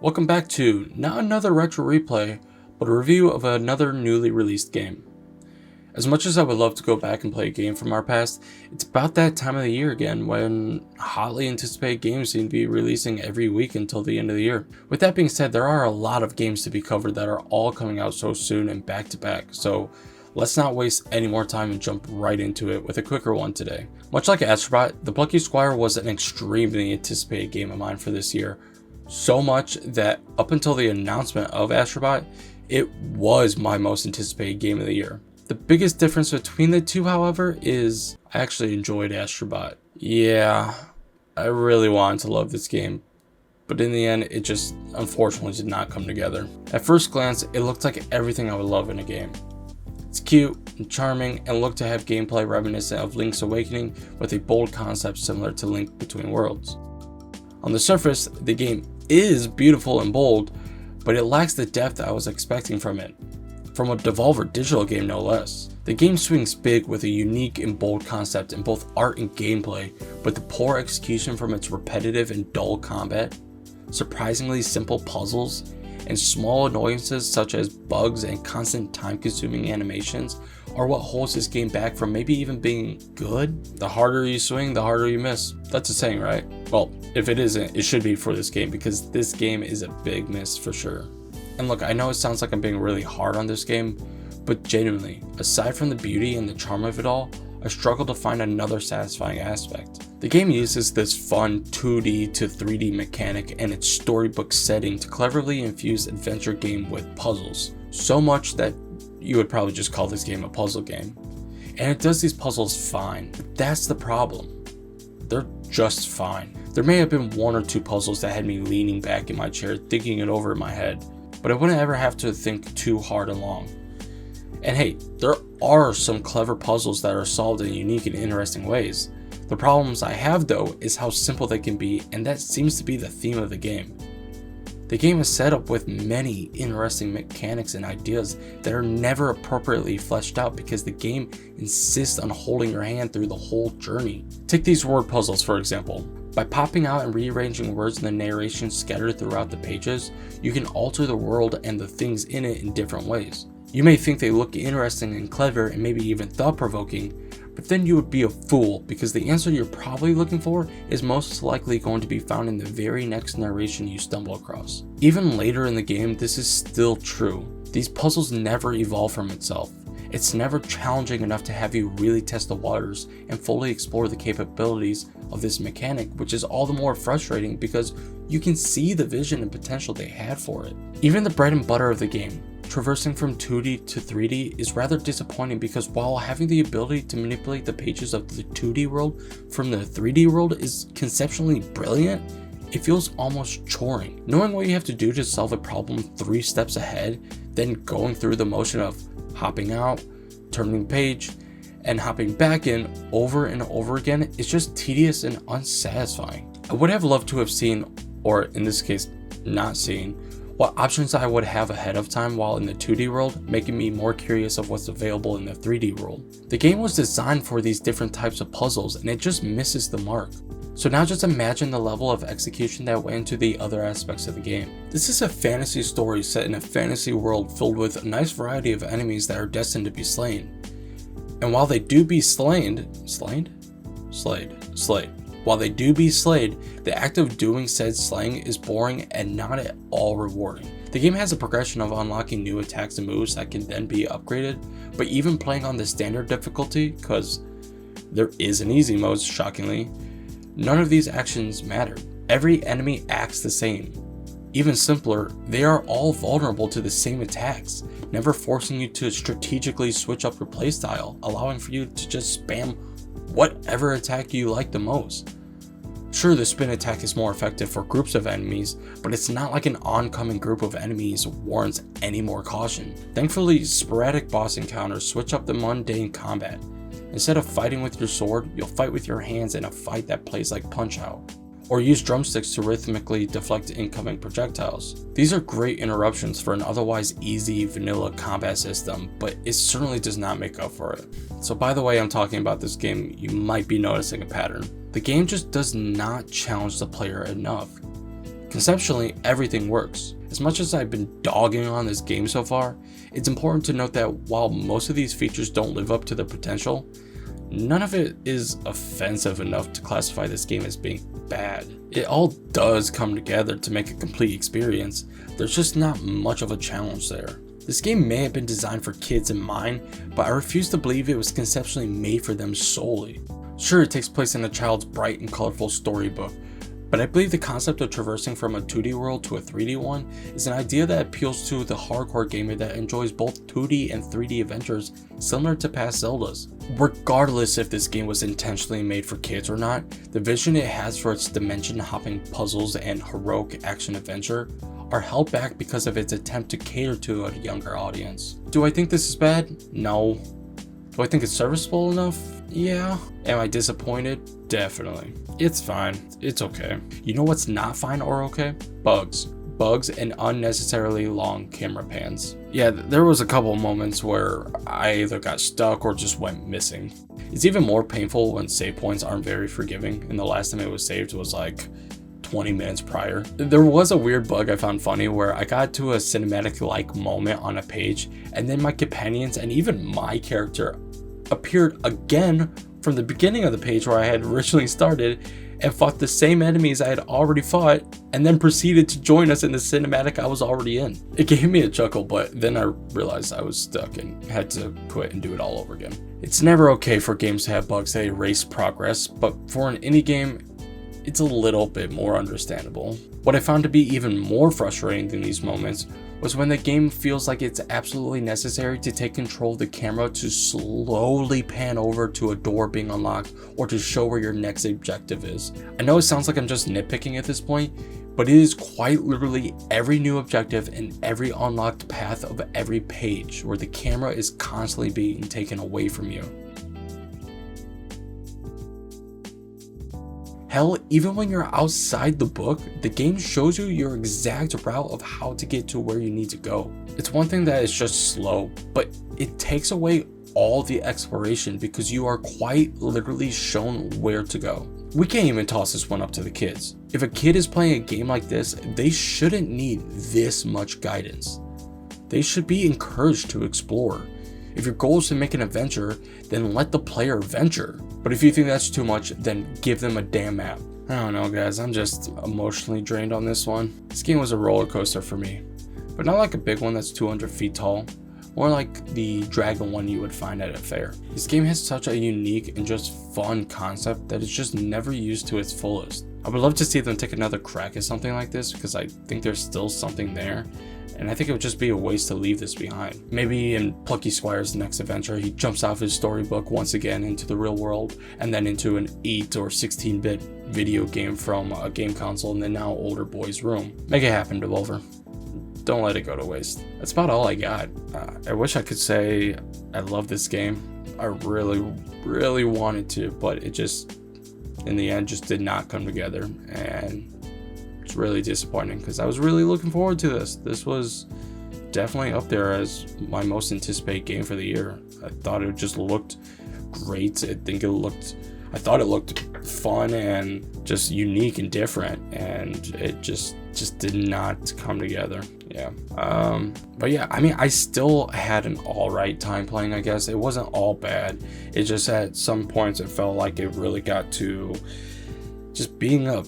Welcome back to not another retro replay, but a review of another newly released game. As much as I would love to go back and play a game from our past, it's about that time of the year again when hotly anticipated games seem to be releasing every week until the end of the year. With that being said, there are a lot of games to be covered that are all coming out so soon and back to back, so let's not waste any more time and jump right into it with a quicker one today. Much like Astrobot, the Plucky Squire was an extremely anticipated game of mine for this year. So much that up until the announcement of Astrobot, it was my most anticipated game of the year. The biggest difference between the two, however, is I actually enjoyed Astrobot. Yeah, I really wanted to love this game, but in the end, it just unfortunately did not come together. At first glance, it looked like everything I would love in a game. It's cute and charming and looked to have gameplay reminiscent of Link's Awakening with a bold concept similar to Link Between Worlds. On the surface, the game is beautiful and bold, but it lacks the depth I was expecting from it. From a Devolver Digital game no less. The game swings big with a unique and bold concept in both art and gameplay, but the poor execution from its repetitive and dull combat, surprisingly simple puzzles, and small annoyances such as bugs and constant time-consuming animations are what holds this game back from maybe even being good. The harder you swing, the harder you miss. That's a saying, right? Well, if it isn't, it should be for this game because this game is a big miss for sure. And look, I know it sounds like I'm being really hard on this game, but genuinely, aside from the beauty and the charm of it all, I struggle to find another satisfying aspect. The game uses this fun 2D to 3D mechanic and its storybook setting to cleverly infuse adventure game with puzzles. So much that you would probably just call this game a puzzle game. And it does these puzzles fine. That's the problem. They're just fine. There may have been one or two puzzles that had me leaning back in my chair thinking it over in my head, but I wouldn't ever have to think too hard and long. And hey, there are some clever puzzles that are solved in unique and interesting ways. The problems I have though is how simple they can be, and that seems to be the theme of the game. The game is set up with many interesting mechanics and ideas that are never appropriately fleshed out because the game insists on holding your hand through the whole journey. Take these word puzzles for example. By popping out and rearranging words in the narration scattered throughout the pages, you can alter the world and the things in it in different ways. You may think they look interesting and clever and maybe even thought-provoking, but then you would be a fool because the answer you're probably looking for is most likely going to be found in the very next narration you stumble across. Even later in the game, this is still true. These puzzles never evolve from itself. It's never challenging enough to have you really test the waters and fully explore the capabilities of this mechanic, which is all the more frustrating because you can see the vision and potential they had for it. Even the bread and butter of the game, traversing from 2D to 3D, is rather disappointing because while having the ability to manipulate the pages of the 2D world from the 3D world is conceptually brilliant, it feels almost choring. Knowing what you have to do to solve a problem 3 steps ahead, then going through the motion of hopping out, turning page, and hopping back in over and over again is just tedious and unsatisfying. I would have loved to have seen, or in this case, not seen, what options I would have ahead of time while in the 2D world, making me more curious of what's available in the 3D world. The game was designed for these different types of puzzles and it just misses the mark. So now just imagine the level of execution that went into the other aspects of the game. This is a fantasy story set in a fantasy world filled with a nice variety of enemies that are destined to be slain. And while they do be slayed. While they do be slayed, the act of doing said slaying is boring and not at all rewarding. The game has a progression of unlocking new attacks and moves that can then be upgraded, but even playing on the standard difficulty, cause there is an easy mode shockingly, none of these actions matter. Every enemy acts the same. Even simpler, they are all vulnerable to the same attacks, never forcing you to strategically switch up your playstyle, allowing for you to just spam whatever attack you like the most. Sure, the spin attack is more effective for groups of enemies, but it's not like an oncoming group of enemies warrants any more caution. Thankfully, sporadic boss encounters switch up the mundane combat. Instead of fighting with your sword, you'll fight with your hands in a fight that plays like Punch-Out, or use drumsticks to rhythmically deflect incoming projectiles. These are great interruptions for an otherwise easy vanilla combat system, but it certainly does not make up for it. So by the way I'm talking about this game, you might be noticing a pattern. The game just does not challenge the player enough. Conceptually, everything works. As much as I've been dogging on this game so far, it's important to note that while most of these features don't live up to their potential, none of it is offensive enough to classify this game as being bad. It all does come together to make a complete experience. There's just not much of a challenge there. This game may have been designed for kids in mind, but I refuse to believe it was conceptually made for them solely. Sure, it takes place in a child's bright and colorful storybook, but I believe the concept of traversing from a 2D world to a 3D one is an idea that appeals to the hardcore gamer that enjoys both 2D and 3D adventures similar to past Zeldas. Regardless if this game was intentionally made for kids or not, the vision it has for its dimension-hopping puzzles and heroic action-adventure are held back because of its attempt to cater to a younger audience. Do I think this is bad? No. Do I think it's serviceable enough? Yeah. Am I disappointed? Definitely. It's fine. It's okay. You know what's not fine or okay? Bugs. Bugs and unnecessarily long camera pans. Yeah, there was a couple moments where I either got stuck or just went missing. It's even more painful when save points aren't very forgiving, and the last time it was saved was like 20 minutes prior. There was a weird bug I found funny where I got to a cinematic-like moment on a page, and then my companions and even my character appeared again from the beginning of the page where I had originally started and fought the same enemies I had already fought, and then proceeded to join us in the cinematic I was already in. It gave me a chuckle, but then I realized I was stuck and had to quit and do it all over again. It's never okay for games to have bugs that erase progress, but for an indie game, it's a little bit more understandable. What I found to be even more frustrating than these moments was when the game feels like it's absolutely necessary to take control of the camera to slowly pan over to a door being unlocked or to show where your next objective is. I know it sounds like I'm just nitpicking at this point, but it is quite literally every new objective and every unlocked path of every page where the camera is constantly being taken away from you. Hell, even when you're outside the book, the game shows you your exact route of how to get to where you need to go. It's one thing that is just slow, but it takes away all the exploration because you are quite literally shown where to go. We can't even toss this one up to the kids. If a kid is playing a game like this, they shouldn't need this much guidance. They should be encouraged to explore. If your goal is to make an adventure, then let the player venture. But if you think that's too much, then give them a damn map. I don't know, guys, I'm just emotionally drained on this one. This game was a roller coaster for me, but not like a big one that's 200 feet tall, more like the dragon one you would find at a fair. This game has such a unique and just fun concept that it's just never used to its fullest. I would love to see them take another crack at something like this because I think there's still something there. And I think it would just be a waste to leave this behind. Maybe in Plucky Squire's next adventure, he jumps off his storybook once again into the real world and then into an 8 or 16-bit video game from a game console in the now older boy's room. Make it happen, Devolver. Don't let it go to waste. That's about all I got. I wish I could say I love this game. I really, really wanted to, but it just, in the end, just did not come together. And it's really disappointing because I was really looking forward to this. This was definitely up there as my most anticipated game for the year. I thought it just looked great. I thought it looked fun and just unique and different, and it just did not come together. Yeah. But yeah, I mean, I still had an alright time playing, I guess. It wasn't all bad. It just at some points it felt like it really got to just being a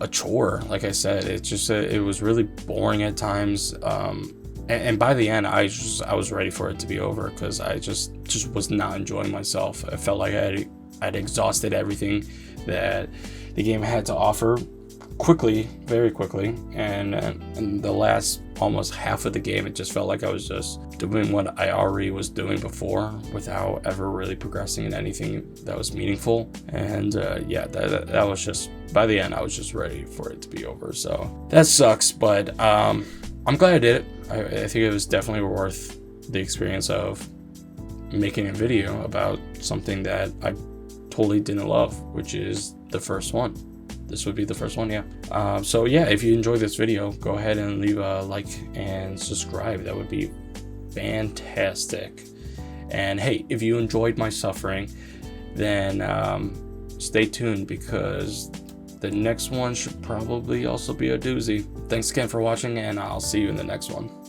chore. Like I said, it was really boring at times, and by the end I was ready for it to be over because I just was not enjoying myself. I felt like I'd exhausted everything that the game had to offer very quickly, and in the last almost half of the game it just felt like I was just doing what I already was doing before without ever really progressing in anything that was meaningful. And yeah, that was just, by the end I was just ready for it to be over. So that sucks, but I'm glad I did it. I think it was definitely worth the experience of making a video about something that I totally didn't love, which is the first one. This would be the first one, yeah. So yeah, if you enjoyed this video, go ahead and leave a like and subscribe. That would be fantastic. And hey, if you enjoyed my suffering, then stay tuned because The next one should probably also be a doozy. Thanks again for watching, and I'll see you in the next one.